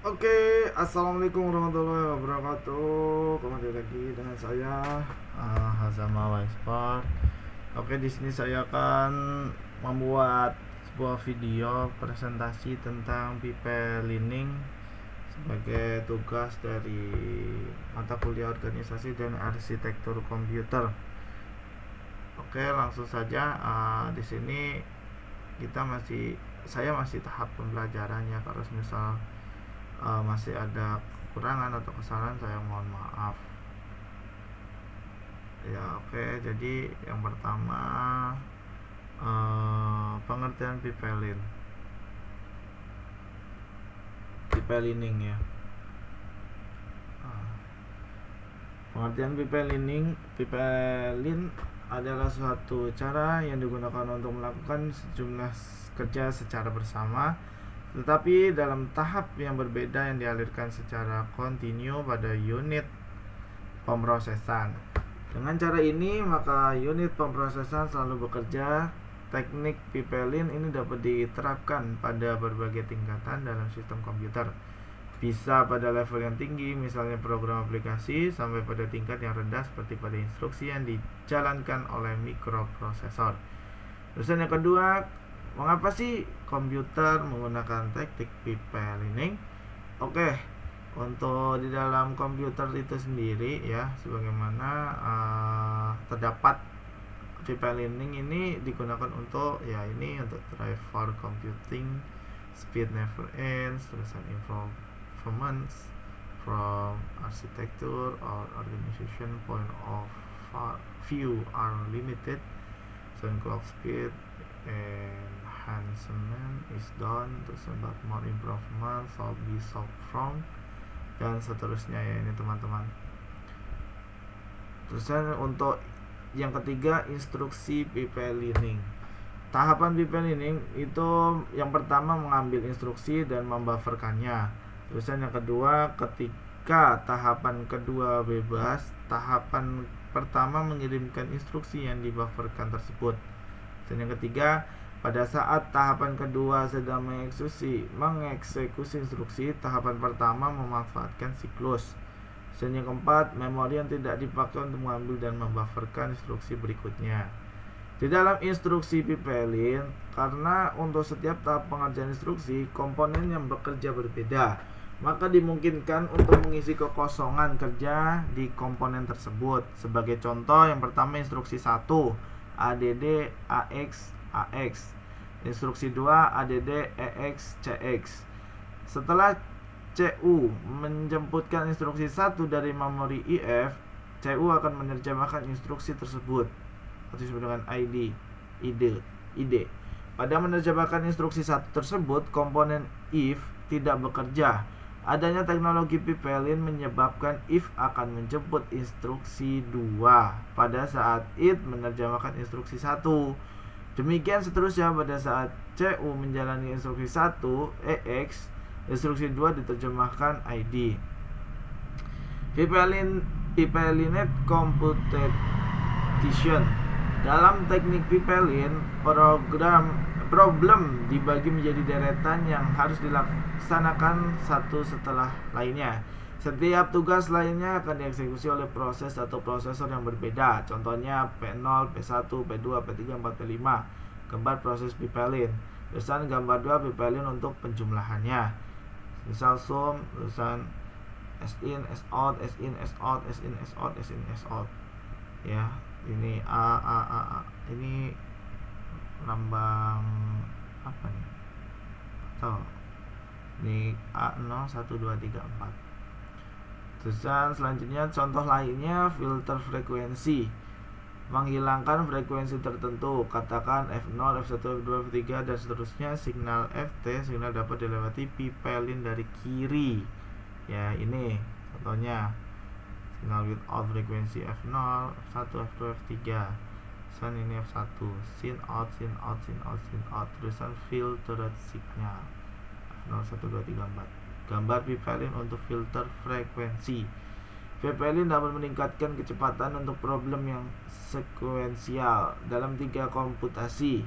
Oke, assalamualaikum warahmatullahi wabarakatuh. Kembali lagi dengan saya Hazama Waisport. Oke, di sini saya akan membuat sebuah video presentasi tentang people learning sebagai tugas dari mata kuliah organisasi dan arsitektur komputer. Oke, langsung saja. Di sini saya masih tahap pembelajarannya. Kalau misal masih ada kekurangan atau kesalahan, saya mohon maaf ya. Oke, jadi yang pertama pengertian people learning ya. Pengertian people learn adalah suatu cara yang digunakan untuk melakukan sejumlah kerja secara bersama, tetapi dalam tahap yang berbeda yang dialirkan secara kontinu pada unit pemrosesan. Dengan cara ini, maka unit pemrosesan selalu bekerja. Teknik people learn ini dapat diterapkan pada berbagai tingkatan dalam sistem komputer. Bisa pada level yang tinggi, misalnya program aplikasi, sampai pada tingkat yang rendah seperti pada instruksi yang dijalankan oleh mikroprosesor. Terus yang kedua, mengapa sih komputer menggunakan teknik people learning? Oke, untuk di dalam komputer itu sendiri ya, sebagaimana terdapat people learning ini digunakan untuk untuk drive for computing, speed never ends, terusan performance from architecture or organization point of view are limited, so clock speed enhancement is done, terus but more improvement shall be solved from, dan seterusnya ya ini teman-teman. Terus untuk yang ketiga, instruksi people learning. Tahapan people learning itu yang pertama mengambil instruksi dan membufferkannya. Terus yang kedua, ketika tahapan kedua bebas, tahapan pertama mengirimkan instruksi yang dibufferkan tersebut. Dan yang ketiga, pada saat tahapan kedua sedang mengeksekusi instruksi, tahapan pertama memanfaatkan siklus. Dan yang keempat, memori yang tidak dipakai untuk mengambil dan membufferkan instruksi berikutnya. Di dalam instruksi people learn, karena untuk setiap tahap pengerjaan instruksi, komponen yang bekerja berbeda, maka dimungkinkan untuk mengisi kekosongan kerja di komponen tersebut. Sebagai contoh, yang pertama instruksi 1, ADD AX AX. Instruksi 2, ADD EX CX. Setelah CU menjemputkan instruksi 1 dari memori IF, CU akan menerjemahkan instruksi tersebut atau disebut dengan ID. Pada menerjemahkan instruksi 1 tersebut, komponen if tidak bekerja. Adanya teknologi people learn menyebabkan if akan menjemput instruksi 2 pada saat it menerjemahkan instruksi 1. Demikian seterusnya pada saat CU menjalani instruksi 1 EX, instruksi 2 diterjemahkan ID. People learned computation. Dalam teknik people learn, problem dibagi menjadi deretan yang harus dilaksanakan satu setelah lainnya. Setiap tugas lainnya akan dieksekusi oleh proses atau prosesor yang berbeda. Contohnya P0, P1, P2, P3, 4, P5. Gambar proses people learn. Tulisan gambar 2 people learn untuk penjumlahannya. Misal sum, tulisan S in, S out, S in, S out, S in, S out, S in, S out. Ya, ini A. Ini lambang apa nih? Tuh. Ini A0, 1, 2, 3, 4. Terusan selanjutnya contoh lainnya filter frekuensi, menghilangkan frekuensi tertentu, katakan F0, F1, F2, F3 dan seterusnya. Signal FT, signal dapat dilewati people learn dari kiri. Ya, ini contohnya signal without frekuensi F0, F1, F2, F3. Terusan ini F1, sin out. Terusan filtered signal F0, 1, 2, 3, 4. Gambar people learn untuk filter frekuensi. People learn dapat meningkatkan kecepatan untuk problem yang sekuensial dalam 3 komputasi.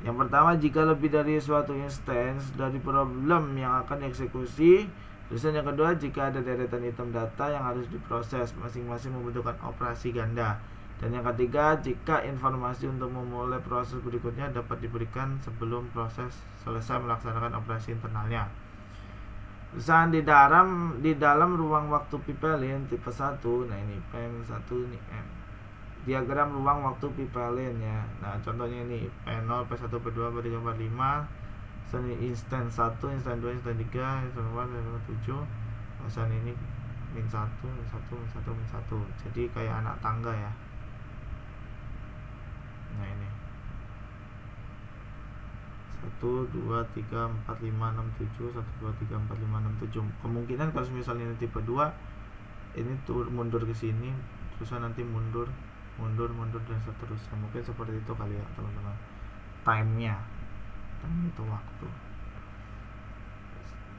Yang pertama, jika lebih dari suatu instance dari problem yang akan dieksekusi. Terus yang kedua, jika ada deretan item data yang harus diproses, masing-masing membutuhkan operasi ganda. Dan yang ketiga, jika informasi untuk memulai proses berikutnya dapat diberikan sebelum proses selesai melaksanakan operasi internalnya. Misalnya di dalam ruang waktu pipelin tipe 1, nah ini P1 ini M. Diagram ruang waktu pipelin ya. Nah, contohnya ini P0, P1, P2, P3, P5, instance 1, instance 2, instance 3, instance 4, instance 7. Misalnya ini min 1, min 1, min 1, min 1. Jadi kayak anak tangga ya. Nah, ini 1, 2, 3, 4, 5, 6, 7 1, 2, 3, 4, 5, 6, 7. Kemungkinan kalau misalnya ini tipe 2, ini mundur ke sini, terusan nanti mundur dan seterusnya. Mungkin seperti itu kali ya teman-teman. Time itu waktu.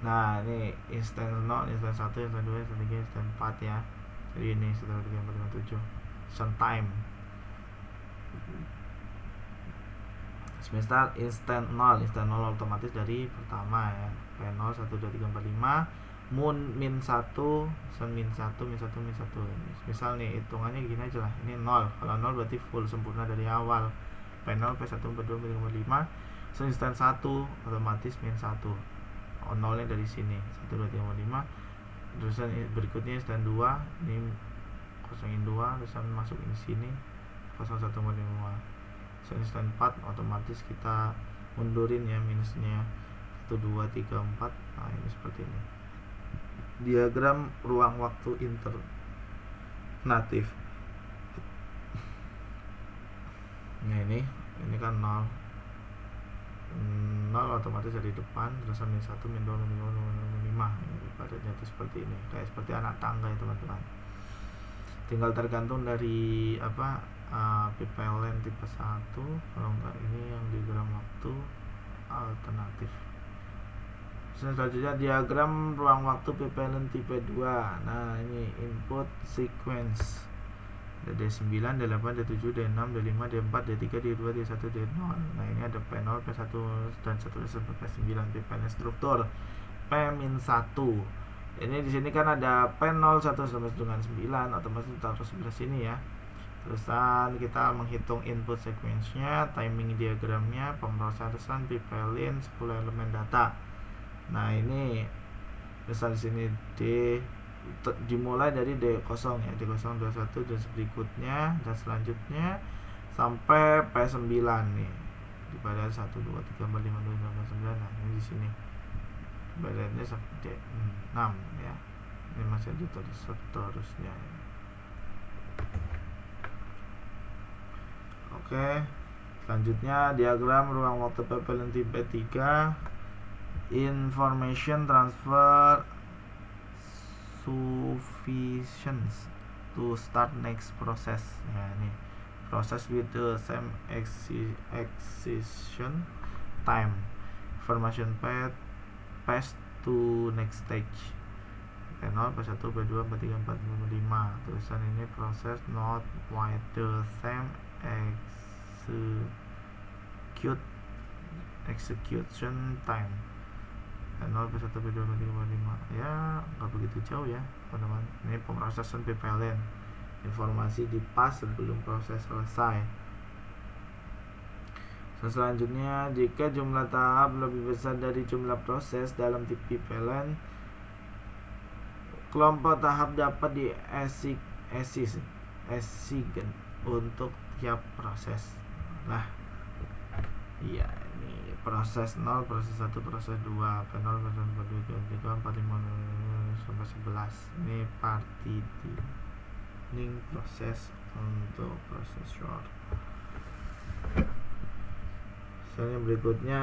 Nah, ini instance 0, instance 1, instance 2, instance 3, instance 4 ya. Jadi ini 1, 2, 3, 4, 5, 7 instant time. Semisal instant 0 otomatis dari pertama ya, P0 1 2 3 4 5 min 1 min 1 min 1 min 1. Misal nih hitungannya gini aja lah, ini 0. Kalau 0 berarti full sempurna dari awal. P0 P1 P2 P3 P5. Instant 1 otomatis min 1. Oh, 0 nya dari sini 1 2 3 4 5. Terus berikutnya instant 2 ini kosongin 2, terus masukin sini 01 5. Instant 4 otomatis kita mundurin ya minusnya 1 2 3 4. Nah, ini seperti ini diagram ruang waktu alternatif. Nah, ini kan 0 otomatis dari depan, terus min 1 min 2 min 5 ibaratnya itu seperti ini, kayak seperti anak tangga ya teman-teman. Tinggal tergantung dari pipelin tipe 1, kalau enggak ini yang diagram waktu alternatif. Selanjutnya diagram ruang waktu pipelin tipe 2. Nah, ini input sequence D9, D8, D7, D6, D5, D4, D3, D2, D1, D0. Nah, ini ada P0, P1 dan 1 sampai P9 pipelin struktur P-1. Ini di sini kan ada P0 1 sampai dengan 9, otomatis taruh sebelah sini ya. Terusan kita menghitung input sequence-nya, timing diagramnya, pemrosesan pipelin 10 elemen data. Nah, ini misal di sini dimulai dari D0 ya, D0 21 dan berikutnya dan selanjutnya sampai P9 nih. Dibadan 1 2 3 4 5 6 9. Nah, ini di sini. Badannya sampai D6 ya. Ini masih ada seterusnya. Oke, selanjutnya diagram ruang waktu pipelin tipe 3, information transfer sufficient to start next process. Ya, ini process with the same execution time, information pass to next stage. P0, P1, P2, P3, P4, P5. Terusan ini proses not with the same execution time. P0, P1, P2, P3, P5. Ya, nggak begitu jauh ya teman-teman. Ini pemrosesan pipelin, informasi dipas sebelum proses selesai. Selanjutnya, jika jumlah tahap lebih besar dari jumlah proses dalam pipelin, kelompok tahap dapat di-assign untuk tiap proses. Nah, iya, ini proses 0, proses 1, proses 2, P0, proses 2, 3, 4, 5 sampai 11. Ini partitioning proses untuk prosesor. Selanjutnya berikutnya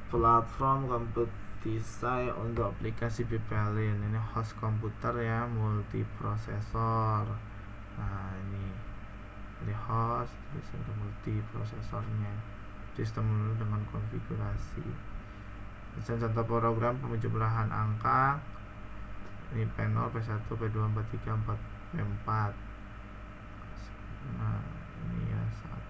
platform komputisasi untuk aplikasi pipelin. Ini host komputer ya, multiprosesor. Nah, ini host, terus ada multiprosesornya, sistem dengan konfigurasi. Misalnya contoh program penjumlahan angka, ini P0, P1, P2, P3, P4. Nah, ini ya 1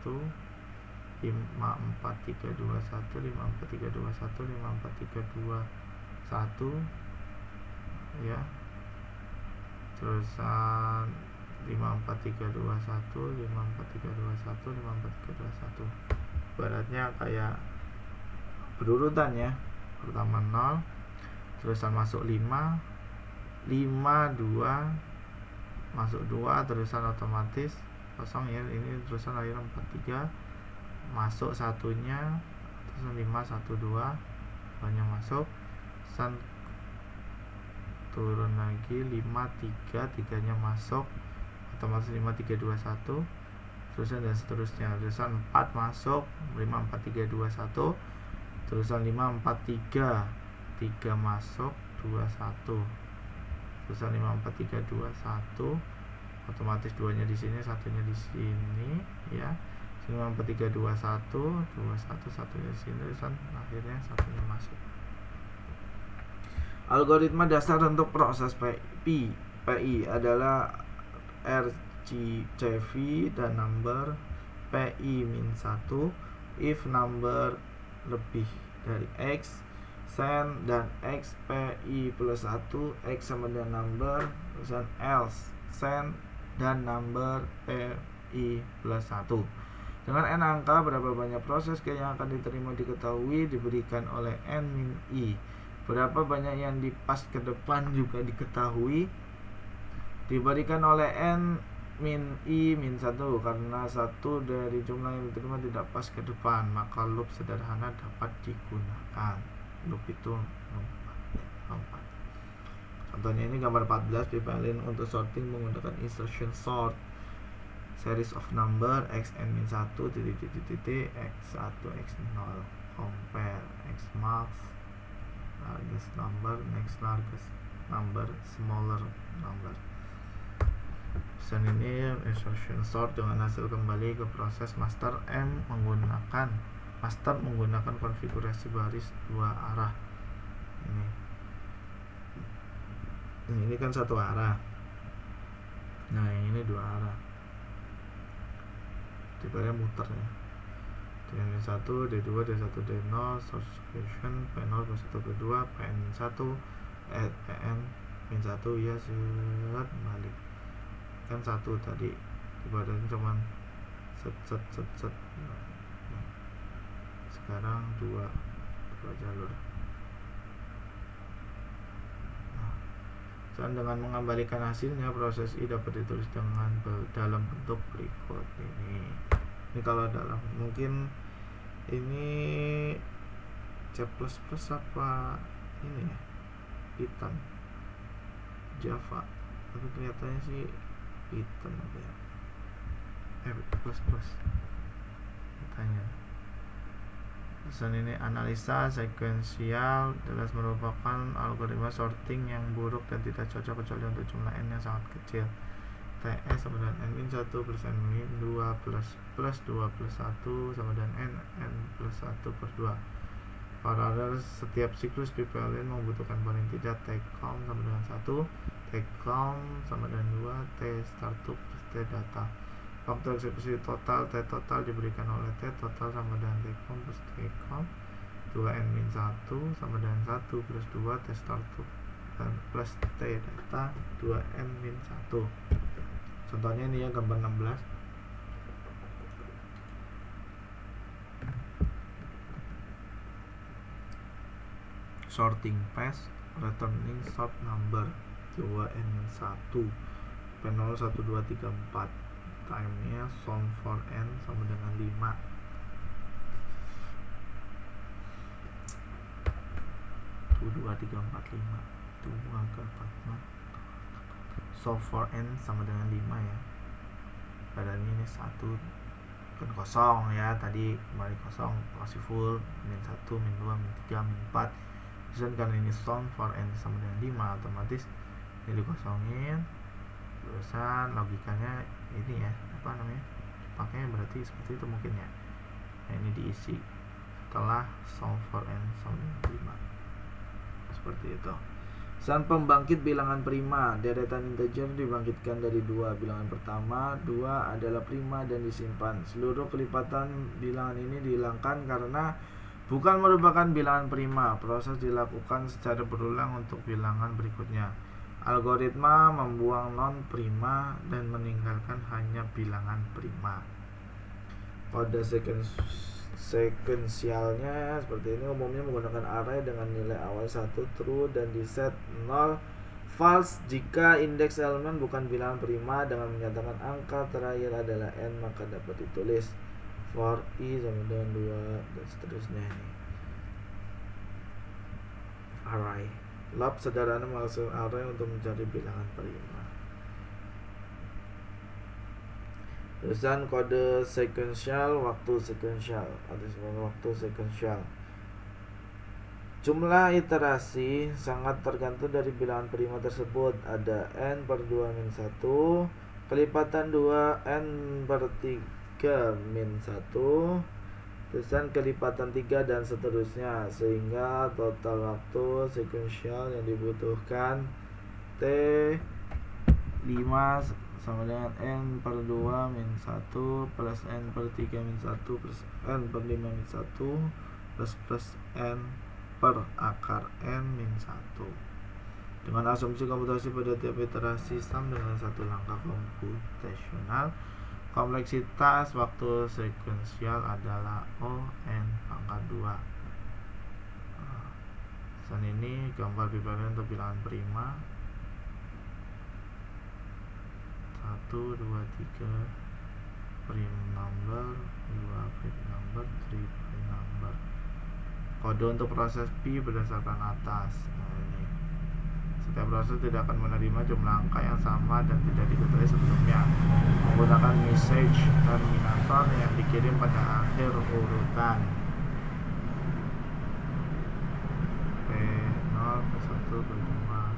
ya, terusan 54321 ibaratnya kayak berurutan ya, pertama 0 terusan masuk 5 2 masuk 2 terusan otomatis kosong ya, ini terusan akhirnya 43 masuk satunya, terus 5 1 2 banyak masuk, terusan turun lagi 5 3 3 nya masuk, otomatis 5 3 2 1 terusan dan seterusnya. Terusan 4 masuk, 5 4 3 2 1 terusan 5 4 3 3 masuk 2 1 terusan 5 4 3 2 1 otomatis 2 nya di sini, 1 nya di sini ya. 5 4 3 2 1 2 1 1 nya di sini, terusan akhirnya 1 nya masuk. Algoritma dasar untuk proses PI adalah RCV dan number PI-1 if number lebih dari X, sen dan X PI plus 1 X sama dengan number, terusan else sen dan number PI plus 1. Dengan n angka, berapa banyak proses yang akan diterima diketahui diberikan oleh n min i. Berapa banyak yang dipas ke depan juga diketahui diberikan oleh n min i min 1. Karena satu dari jumlah yang diterima tidak pas ke depan, maka loop sederhana dapat digunakan. Loop itu lompat. Contohnya ini gambar 14, pipelin untuk sorting menggunakan instruction sort series of number x n min 1 titik x1 x0 compare x marks largest number next largest number smaller number. Pesan ini instruction sort dengan hasil kembali ke proses master menggunakan konfigurasi baris 2 arah. Ini kan satu arah. Nah, yang ini 2 arah. Tipenya muter ya. D1, D2, D1, D0, source execution, P0 plus 1 P2, Pn1, Pn-1 ya set balik. Kan 1 tadi, ibaratnya cuman set. Sekarang 2 jalur. Dan dengan mengembalikan hasilnya, proses I dapat ditulis dalam bentuk berikut ini. Ini kalau dalam mungkin ini C++ apa ini ya, Python, Java, tapi kelihatannya sih Python apa ya, plus tanya. Pesan ini analisa sekuensial jelas merupakan algoritma sorting yang buruk dan tidak cocok kecuali untuk jumlah n yang sangat kecil. TS sama dengan n min 1 plus n min 2 plus 2 plus 1 sama dengan n plus 1 plus 2. Paralel setiap siklus pipelin membutuhkan paling tidak t count sama dengan 1, t count sama dengan 2, t startup plus t data. Faktor eksekusi total T total diberikan oleh T total sama dengan T count plus T count 2n min 1 sama dengan 1 plus 2 T startup dan plus T data 2n min 1. Contohnya ini ya gambar 16. Sorting path returning sort number 2n min 1 P0 1 2 3 4. Time-nya sum for n sama dengan 5. 2 3 4 5 2 ke 4 sum for n sama dengan 5 ya. Padahal ini 1 kan kosong ya, tadi kembali kosong, masih full min 1 min 2 min 3 min 4. Terus karena ini sum for n sama dengan 5, otomatis ini dikosongin. Terusan logikanya ini ya, apa namanya, pakainya berarti seperti itu mungkin ya. Nah, ini diisi setelah sum for n sama dengan 5 seperti itu. Saat pembangkit bilangan prima, deretan integer dibangkitkan dari 2. Bilangan pertama 2 adalah prima dan disimpan. Seluruh kelipatan bilangan ini dihilangkan karena bukan merupakan bilangan prima. Proses dilakukan secara berulang untuk bilangan berikutnya. Algoritma membuang non prima dan meninggalkan hanya bilangan prima. Kode sekuensialnya seperti ini, umumnya menggunakan array dengan nilai awal 1 true dan di set 0 false jika indeks elemen bukan bilangan prima. Dengan menyatakan angka terakhir adalah n, maka dapat ditulis for i sama dengan 2 dan seterusnya ini. Array. Lab sederhana menghasilkan array untuk mencari bilangan prima. Terusan kode sequential, waktu sequential. Ada waktu sequential. Jumlah iterasi sangat tergantung dari bilangan prima tersebut. Ada n per 2 min 1, kelipatan 2 n per 3 min 1, terusan kelipatan 3 dan seterusnya, sehingga total waktu sequential yang dibutuhkan T5 sama dengan n per 2 min 1 plus n per 3 min 1 plus n per 5 min 1 plus n per akar n min 1. Dengan asumsi komputasi pada tiap iterasi sama dengan satu langkah komputasional, kompleksitas waktu sekuensial adalah O n pangkat 2. Dan ini gambar bipolar untuk bilangan prima 1, 2, 3 prime number, 2 prime number, 3 prime number. Kode untuk proses pi berdasarkan atas. Nah, ini setiap proses tidak akan menerima jumlah angka yang sama dan tidak diketahui sebelumnya, menggunakan message terminator yang dikirim pada akhir urutan P0, P1, P2, P1.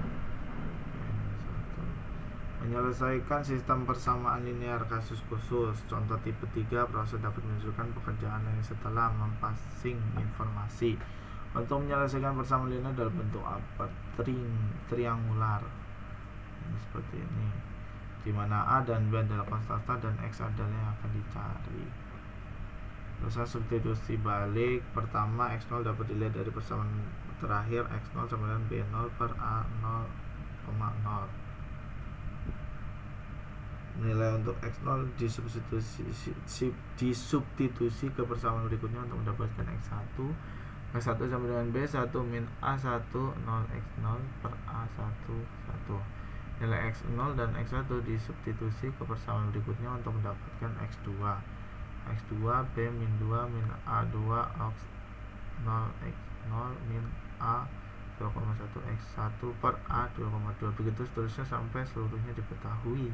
Menyelesaikan sistem persamaan linear kasus khusus. Contoh tipe 3, proses dapat menunjukkan pekerjaan yang setelah mempassing informasi. Untuk menyelesaikan persamaan linear dalam bentuk apa? Triangular. Ini seperti ini, di mana A dan B adalah konstanta dan X adalah yang akan dicari. Terus substitusi balik. Pertama, X0 dapat dilihat dari persamaan terakhir X0 sama dengan B0 per A0, 0. Nilai untuk X0 disubstitusi ke persamaan berikutnya untuk mendapatkan X1. X1 sama dengan B1 min A1, 0 X0 per A1, 1. Nilai X0 dan X1 disubstitusi ke persamaan berikutnya untuk mendapatkan X2. X2 B min 2 min A2 Ox 0 X0 min A 2,1 X1 per A 2,2. Begitu seterusnya sampai seluruhnya diketahui.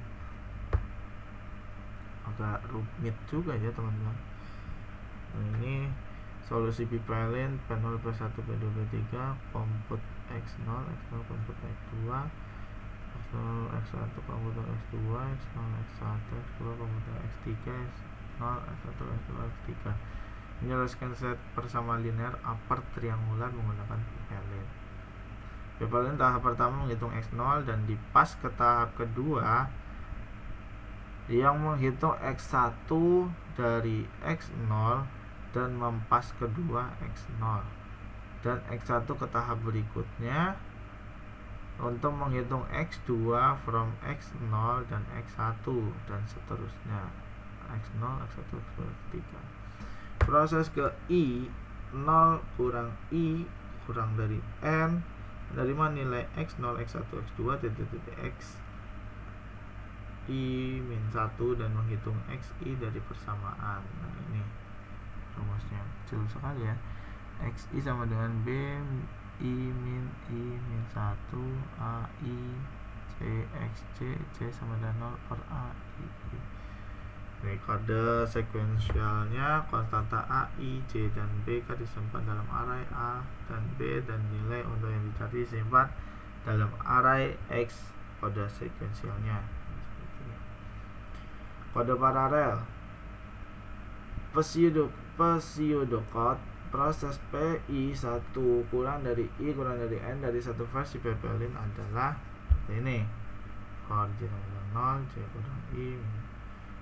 Agak rumit juga ya teman-teman. Nah, ini solusi bipelin P0, P1, P2, P3, komput X0, X0 komput X2, X0, X1 komput X2, X0, X1, X2 komput X3, X0, X1, X2, X3. Menyelesaikan set persamaan linear upper triangular menggunakan bipelin. Bipelin tahap pertama menghitung X0 dan dipas ke tahap kedua yang menghitung X1 dari X0 dan mempas kedua X0, dan X1 ke tahap berikutnya untuk menghitung X2 from X0 dan X1 dan seterusnya, X0, X1, X2, X3. Proses ke I, 0 kurang I kurang dari N, dari mana nilai X0, X1, X2, titik X I min 1 dan menghitung XI dari persamaan. Nah, ini rumusnya kecil sekali ya. XI sama dengan B I min 1 AI C XC, C sama dengan 0 per AI. Ini kode sekuensialnya, konstanta A, I, C, dan B disimpan dalam array A dan B, dan nilai untuk yang dicari disimpan dalam array X kode sekuensialnya. Kode paralel. Pseudocode proses PI1 kurang dari I kurang dari N dari satu versi bipelin adalah ini. For J kurang 0, J kurang I.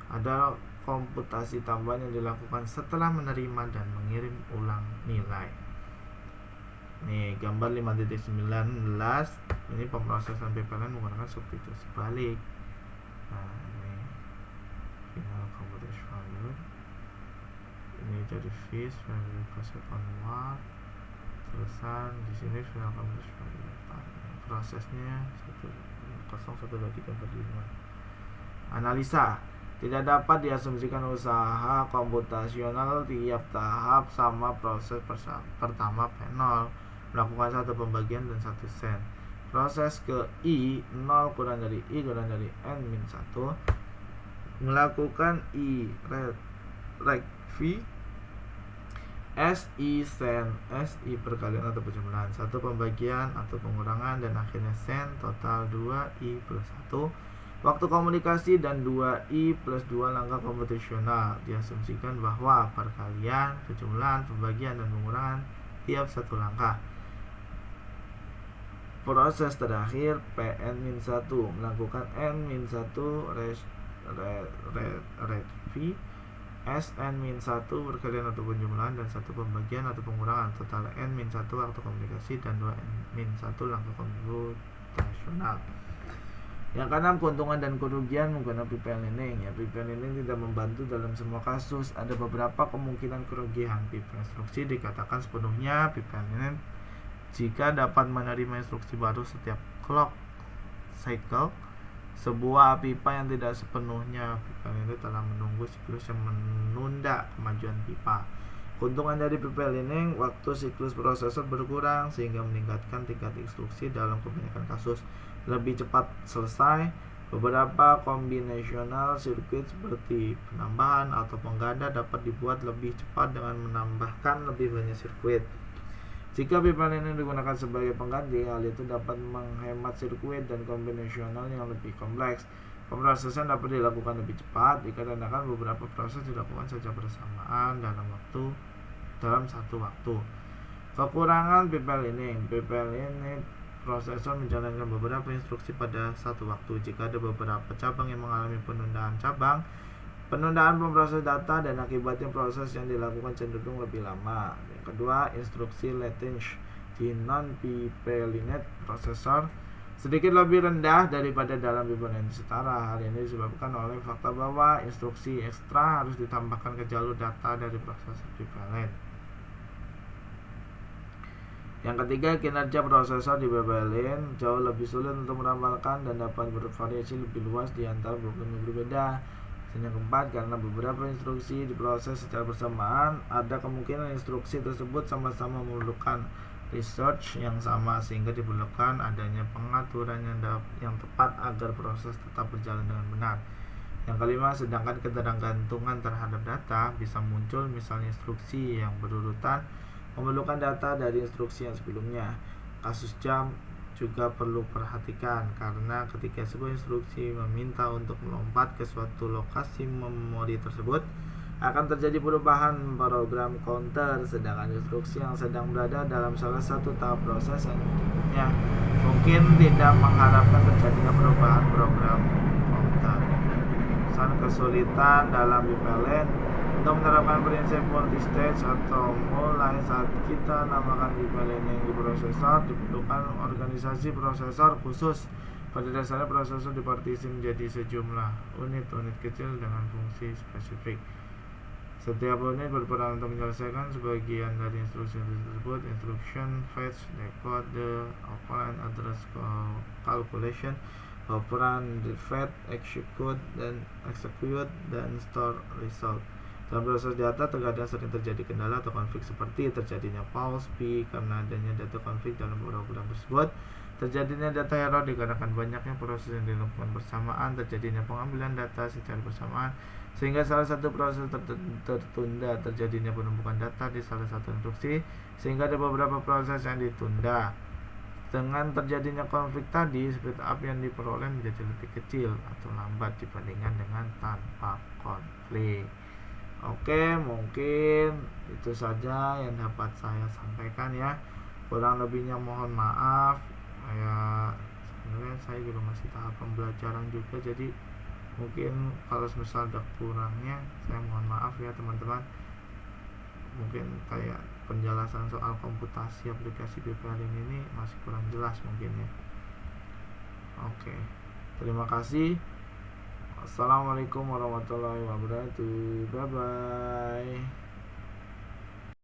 Adalah komputasi tambahan yang dilakukan setelah menerima dan mengirim ulang nilai. Nih, gambar 5.19. Ini pemrosesan bipelin menggunakan substitusi balik. Nah, ini final computation value. Ini jadi fish value proses onward. Terusan di sini final computation value. Prosesnya 1, 0, 1, 2, 3, 4, 5. Analisa. Tidak dapat diasumsikan usaha komputasional tiap tahap sama proses pertama P0 melakukan satu pembagian dan 1 sen. Proses ke I 0 kurang dari I kurang dari N min 1 melakukan I rek V SI sen SI perkalian atau penjumlahan, satu pembagian atau pengurangan, dan akhirnya sen total 2I plus 1. Waktu komunikasi dan 2I plus 2 langkah komputasional. Diasumsikan bahwa perkalian, penjumlahan, pembagian, dan pengurangan tiap satu langkah. Proses terakhir Pn-1 melakukan N-1 V Sn-1 perkalian atau penjumlahan dan satu pembagian atau pengurangan, total N-1 waktu komunikasi dan 2N-1 langkah komputasional. Yang keenam, keuntungan dan kerugian menggunakan PP-Learning. Ya, PP-Learning tidak membantu dalam semua kasus. Ada beberapa kemungkinan kerugian. PP instruksi dikatakan sepenuhnya PP-Learning jika dapat menerima instruksi baru setiap clock cycle. Sebuah pipa yang tidak sepenuhnya PP-Learning telah menunggu siklus yang menunda kemajuan pipa. Keuntungan dari PP-Learning, waktu siklus prosesor berkurang sehingga meningkatkan tingkat instruksi dalam kebanyakan kasus. Lebih cepat selesai. Beberapa combinational circuit seperti penambahan atau pengganda dapat dibuat lebih cepat dengan menambahkan lebih banyak sirkuit. Jika PP-Learning digunakan sebagai pengganti, hal itu dapat menghemat sirkuit dan kombinasional yang lebih kompleks. Pemrosesan dapat dilakukan lebih cepat dikarenakan beberapa proses dilakukan secara bersamaan dalam satu waktu. Kekurangan PP-Learning. PP-Learning prosesor menjalankan beberapa instruksi pada satu waktu. Jika ada beberapa cabang yang mengalami penundaan pemproses data dan akibatnya proses yang dilakukan cenderung lebih lama. Yang kedua, instruksi latency di non-PP-Learning prosesor sedikit lebih rendah daripada dalam PP-Learning setara. Hal ini disebabkan oleh fakta bahwa instruksi ekstra harus ditambahkan ke jalur data dari prosesor PP-Learning. Yang ketiga, kinerja prosesor di PP-Learning jauh lebih sulit untuk meramalkan dan dapat bervariasi lebih luas di antara program yang berbeda. Yang keempat, karena beberapa instruksi diproses secara bersamaan, ada kemungkinan instruksi tersebut sama-sama memerlukan research yang sama sehingga diperlukan adanya pengaturan yang tepat agar proses tetap berjalan dengan benar. Yang kelima, sedangkan ketergantungan terhadap data bisa muncul, misalnya instruksi yang berurutan memerlukan data dari instruksi yang sebelumnya. Kasus jam juga perlu perhatikan karena ketika sebuah instruksi meminta untuk melompat ke suatu lokasi memori tersebut, akan terjadi perubahan program counter, sedangkan instruksi yang sedang berada dalam salah satu tahap proses yang mungkin tidak mengharapkan terjadinya perubahan program counter. Kesulitan dalam PP-Learning untuk menerapkan prinsip multistage atau mulai saat kita namakan PP-Learning di prosesor, diperlukan organisasi prosesor khusus. Pada dasarnya prosesor dipartisi menjadi sejumlah unit-unit kecil dengan fungsi spesifik. Setiap unit berperan untuk menyelesaikan sebagian dari instruksi tersebut: instruction, fetch, decode, operand address calculation, operand, fetch, execute, dan store result. Dalam proses data terkadang sering terjadi kendala atau konflik seperti terjadinya pause P karena adanya data konflik dalam program tersebut, terjadinya data error dikarenakan banyaknya proses yang dilakukan bersamaan, terjadinya pengambilan data secara bersamaan sehingga salah satu proses tertunda, terjadinya penumpukan data di salah satu instruksi sehingga ada beberapa proses yang ditunda. Dengan terjadinya konflik tadi, speed up yang diperoleh menjadi lebih kecil atau lambat dibandingkan dengan tanpa konflik. Oke, mungkin itu saja yang dapat saya sampaikan ya. Kurang lebihnya mohon maaf. Sebenarnya saya juga masih tahap pembelajaran juga, jadi mungkin kalau misal ada kurangnya saya mohon maaf ya teman-teman. Mungkin kayak penjelasan soal komputasi aplikasi PP-Learning ini masih kurang jelas mungkin ya. Oke, terima kasih. Assalamualaikum warahmatullahi wabarakatuh. Bye bye.